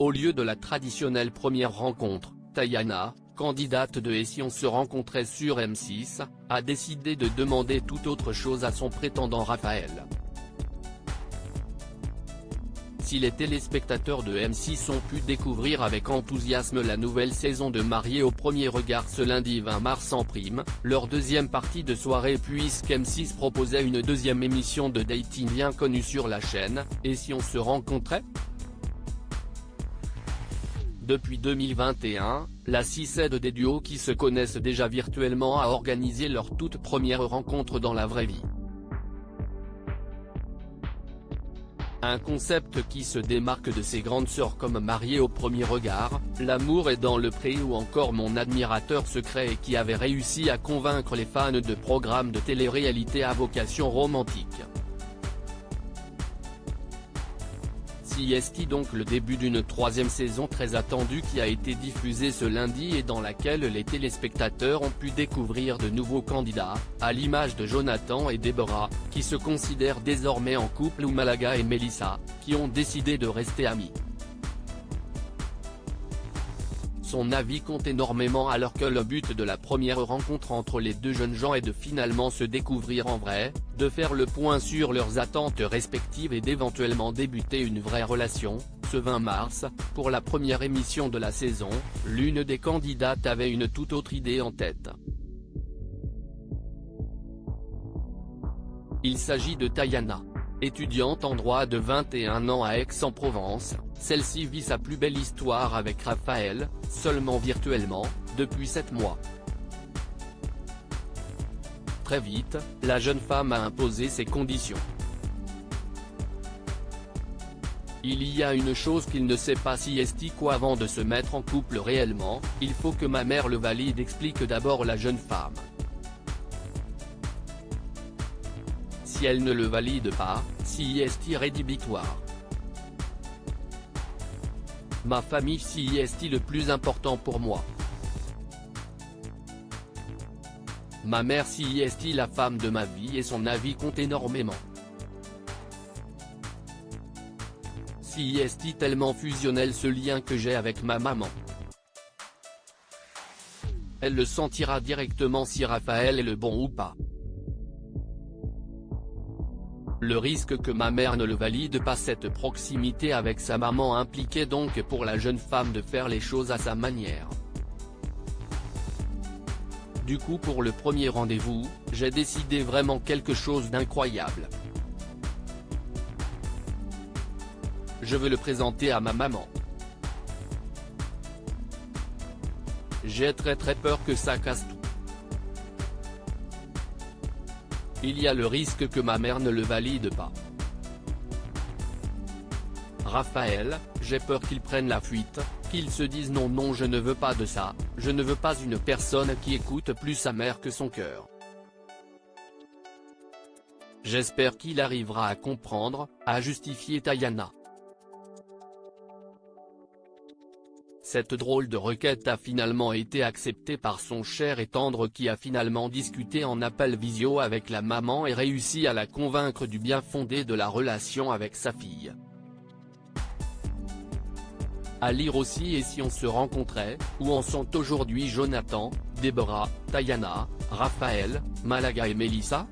Au lieu de la traditionnelle première rencontre, Tayana, candidate de Et si on se rencontrait sur M6, a décidé de demander tout autre chose à son prétendant Raphaël. Si les téléspectateurs de M6 ont pu découvrir avec enthousiasme la nouvelle saison de Mariés au premier regard ce lundi 20 mars en prime, leur deuxième partie de soirée puisqu'M6 proposait une deuxième émission de dating bien connue sur la chaîne, Et si on se rencontrait ? Depuis 2021, la 6aide des duos qui se connaissent déjà virtuellement a organisé leur toute première rencontre dans la vraie vie. Un concept qui se démarque de ses grandes sœurs comme Mariés au premier regard, L'amour est dans le pré ou encore Mon admirateur secret et qui avait réussi à convaincre les fans de programmes de télé-réalité à vocation romantique. CST donc le début d'une troisième saison très attendue qui a été diffusée ce lundi et dans laquelle les téléspectateurs ont pu découvrir de nouveaux candidats, à l'image de Jonathan et Deborah, qui se considèrent désormais en couple ou Malaga et Melissa, qui ont décidé de rester amis. Son avis compte énormément alors que le but de la première rencontre entre les deux jeunes gens est de finalement se découvrir en vrai, de faire le point sur leurs attentes respectives et d'éventuellement débuter une vraie relation. Ce 20 mars, pour la première émission de la saison, l'une des candidates avait une toute autre idée en tête. Il s'agit de Tayana. Étudiante en droit de 21 ans à Aix-en-Provence, celle-ci vit sa plus belle histoire avec Raphaël, seulement virtuellement, depuis 7 mois. Très vite, la jeune femme a imposé ses conditions. Il y a une chose qu'il ne sait pas CST qu'avant de se mettre en couple réellement, il faut que ma mère le valide, explique d'abord la jeune femme. Si elle ne le valide pas, CST rédhibitoire. Ma famille CST le plus important pour moi. Ma mère CST la femme de ma vie et son avis compte énormément. CST tellement fusionnel ce lien que j'ai avec ma maman. Elle le sentira directement si Raphaël est le bon ou pas. Le risque que ma mère ne le valide pas, cette proximité avec sa maman impliquait donc pour la jeune femme de faire les choses à sa manière. Du coup pour le premier rendez-vous, j'ai décidé vraiment quelque chose d'incroyable. Je veux le présenter à ma maman. J'ai très peur que ça casse tout. Il y a le risque que ma mère ne le valide pas. Raphaël, j'ai peur qu'il prenne la fuite, qu'il se dise non je ne veux pas de ça, je ne veux pas une personne qui écoute plus sa mère que son cœur. J'espère qu'il arrivera à comprendre, a justifié Tayana. Cette drôle de requête a finalement été acceptée par son cher et tendre qui a finalement discuté en appel visio avec la maman et réussi à la convaincre du bien fondé de la relation avec sa fille. À lire aussi Et si on se rencontrait, où en sont aujourd'hui Jonathan, Deborah, Tayana, Raphaël, Malaga et Melissa ?